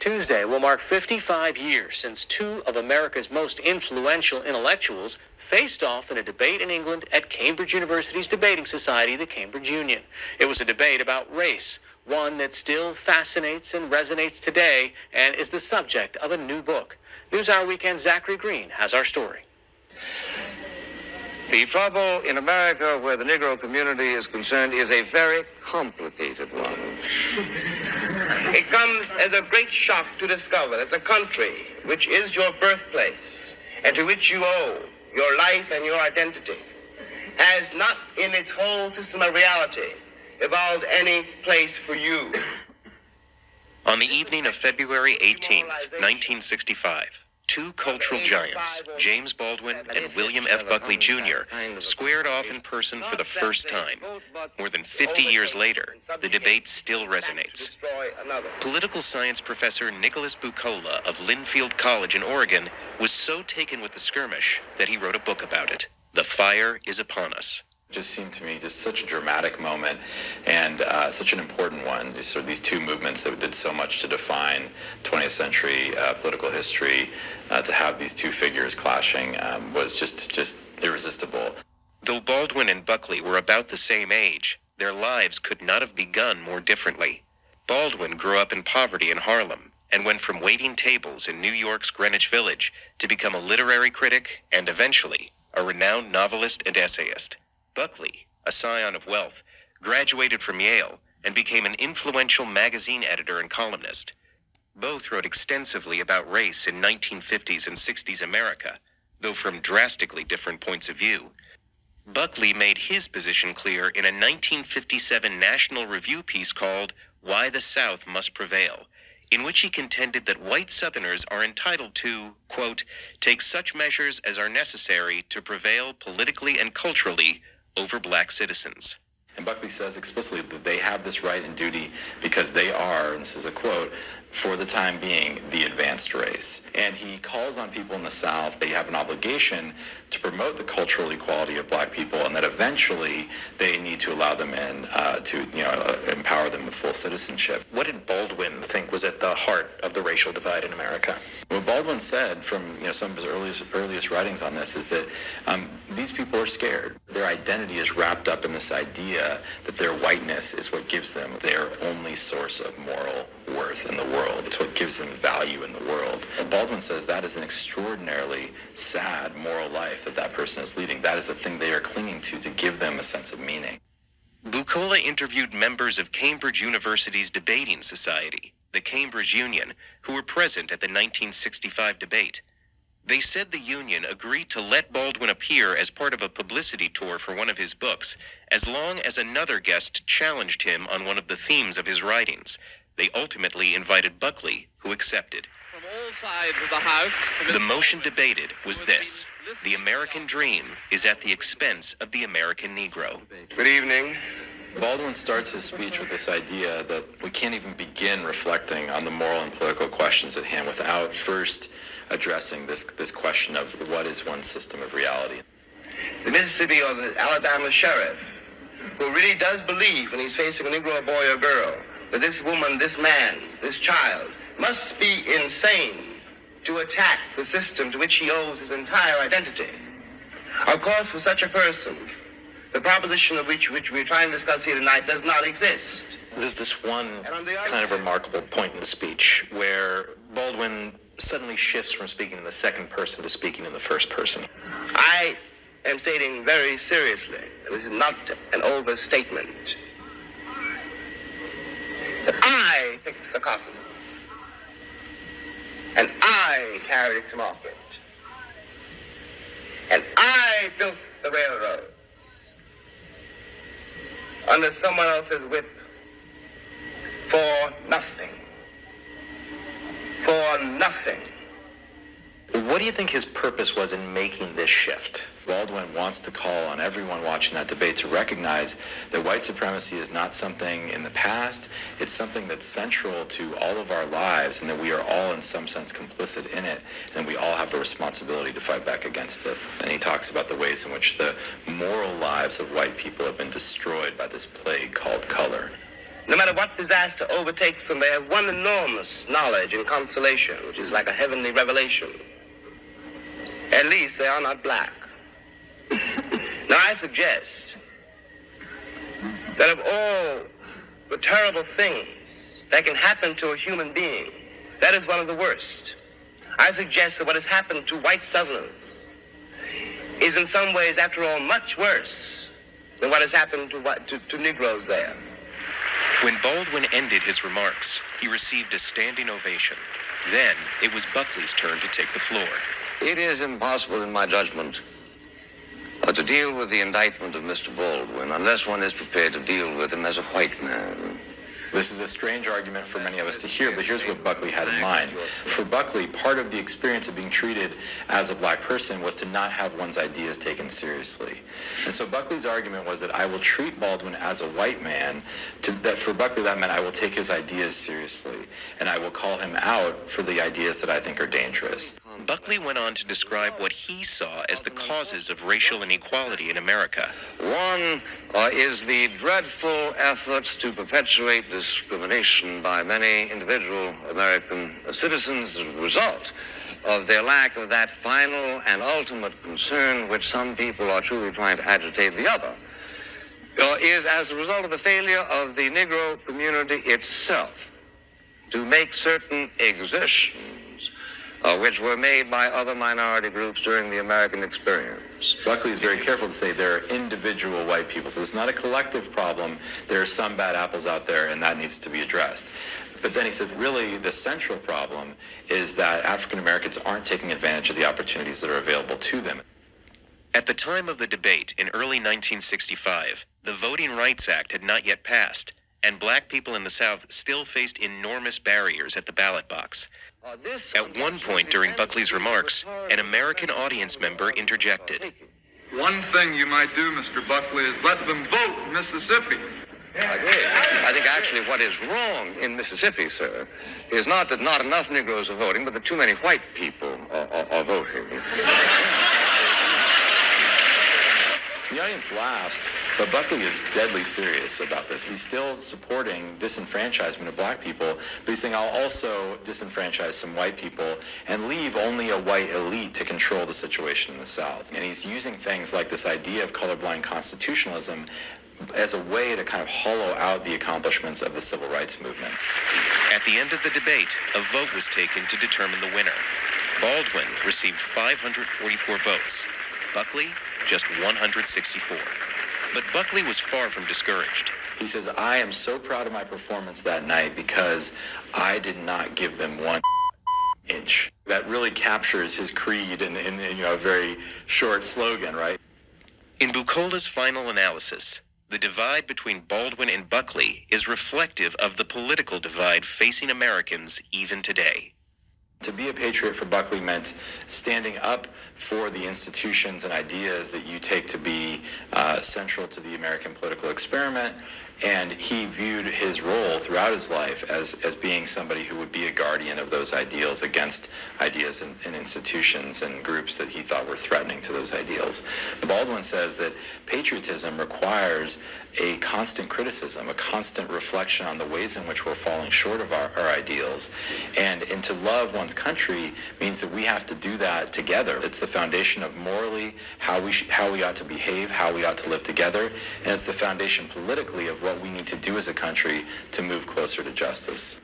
Tuesday will mark 55 years since two of America's most influential intellectuals faced off in a debate in England at Cambridge University's debating society, the Cambridge Union. It was a debate about race, one that still fascinates and resonates today and is the subject of a new book. NewsHour Weekend Zachary Green has our story. The trouble in America where the Negro community is concerned is a very complicated one. It comes as a great shock to discover that the country, which is your birthplace, and to which you owe your life and your identity, has not in its whole system of reality evolved any place for you. On the evening of February 18th, 1965, two cultural giants, James Baldwin and William F. Buckley Jr., squared off in person for the first time. More than 50 years later, the debate still resonates. Political science professor Nicholas Buckley of Linfield College in Oregon was so taken with the skirmish that he wrote a book about it. The Fire is Upon Us. Just seemed to me just such a dramatic moment and such an important one. These two movements that did so much to define 20th century political history, to have these two figures clashing was just irresistible. Though Baldwin and Buckley were about the same age, their lives could not have begun more differently. Baldwin grew up in poverty in Harlem and went from waiting tables in New York's Greenwich Village to become a literary critic and eventually a renowned novelist and essayist. Buckley, a scion of wealth, graduated from Yale and became an influential magazine editor and columnist. Both wrote extensively about race in 1950s and 60s America, though from drastically different points of view. Buckley made his position clear in a 1957 National Review piece called Why the South Must Prevail, in which he contended that white Southerners are entitled to, quote, take such measures as are necessary to prevail politically and culturally over black citizens. And Buckley says explicitly that they have this right and duty because they are, and this is a quote, for the time being, the advanced race. And he calls on people in the South, they have an obligation to promote the cultural equality of black people, and that eventually they need to allow them in to empower them with full citizenship. What did Baldwin think was at the heart of the racial divide in America? What Baldwin said from some of his earliest writings on this is that these people are scared. Their identity is wrapped up in this idea that their whiteness is what gives them their only source of moral worth in the world. It's what gives them value in the world. And Baldwin says that is an extraordinarily sad moral life that person is leading. That is the thing they are clinging to give them a sense of meaning. Buckley interviewed members of Cambridge University's debating society, the Cambridge Union, who were present at the 1965 debate. They said the union agreed to let Baldwin appear as part of a publicity tour for one of his books, as long as another guest challenged him on one of the themes of his writings. They ultimately invited Buckley, who accepted. From all sides of the House, the motion debated was this: the American dream is at the expense of the American Negro. Good evening. Baldwin starts his speech with this idea that we can't even begin reflecting on the moral and political questions at hand without first addressing this question of what is one's system of reality. The Mississippi or the Alabama sheriff, who really does believe when he's facing a Negro boy or girl, that this woman, this man, this child must be insane to attack the system to which he owes his entire identity. Of course, for such a person, the proposition of which we're trying to discuss here tonight does not exist. There's this one kind of remarkable point in the speech where Baldwin suddenly shifts from speaking in the second person to speaking in the first person. I am stating very seriously, this is not an overstatement, that I picked the cotton and I carried it to market and I built the railroads under someone else's whip for nothing. For nothing. What do you think his purpose was in making this shift? Baldwin wants to call on everyone watching that debate to recognize that white supremacy is not something in the past. It's something that's central to all of our lives, and that we are all in some sense complicit in it, and we all have a responsibility to fight back against it. And he talks about the ways in which the moral lives of white people have been destroyed by this plague called color. No matter what disaster overtakes them, they have one enormous knowledge and consolation, which is like a heavenly revelation. At least they are not black. Now, I suggest that of all the terrible things that can happen to a human being, that is one of the worst. I suggest that what has happened to white Southerners is in some ways, after all, much worse than what has happened to Negroes there. When Baldwin ended his remarks, he received a standing ovation. Then it was Buckley's turn to take the floor. It is impossible, in my judgment, to deal with the indictment of Mr. Baldwin unless one is prepared to deal with him as a white man. This is a strange argument for many of us to hear, but here's what Buckley had in mind. For Buckley, part of the experience of being treated as a black person was to not have one's ideas taken seriously. And so Buckley's argument was that I will treat Baldwin as a white man, that for Buckley that meant I will take his ideas seriously, and I will call him out for the ideas that I think are dangerous. Buckley went on to describe what he saw as the causes of racial inequality in America. One is the dreadful efforts to perpetuate discrimination by many individual American citizens as a result of their lack of that final and ultimate concern which some people are truly trying to agitate the other, is as a result of the failure of the Negro community itself to make certain exertions which were made by other minority groups during the American experience. Buckley is very careful to say there are individual white people, so it's not a collective problem. There are some bad apples out there, and that needs to be addressed. But then he says, really, the central problem is that African Americans aren't taking advantage of the opportunities that are available to them. At the time of the debate in early 1965, the Voting Rights Act had not yet passed, and black people in the South still faced enormous barriers at the ballot box. At one point during Buckley's remarks, an American audience member interjected. One thing you might do, Mr. Buckley, is let them vote in Mississippi. I agree. I think actually what is wrong in Mississippi, sir, is not that not enough Negroes are voting, but that too many white people are voting. The audience laughs, but Buckley is deadly serious about this. He's still supporting disenfranchisement of black people, but he's saying I'll also disenfranchise some white people and leave only a white elite to control the situation in the South. And he's using things like this idea of colorblind constitutionalism as a way to kind of hollow out the accomplishments of the civil rights movement. At the end of the debate, a vote was taken to determine the winner. Baldwin received 544 votes. Buckley, just 164. But Buckley was far from discouraged. He says, I am so proud of my performance that night because I did not give them 1 inch. That really captures his creed in a very short slogan, right? In Bucola's final analysis, the divide between Baldwin and Buckley is reflective of the political divide facing Americans even today. To be a patriot for Buckley meant standing up for the institutions and ideas that you take to be central to the American political experiment. And he viewed his role throughout his life as being somebody who would be a guardian of those ideals against ideas and institutions and groups that he thought were threatening to those ideals. Baldwin says that patriotism requires a constant criticism, a constant reflection on the ways in which we're falling short of our ideals. And to love one's country means that we have to do that together. It's the foundation of morally how we ought to behave, how we ought to live together, and it's the foundation politically of what we need to do as a country to move closer to justice.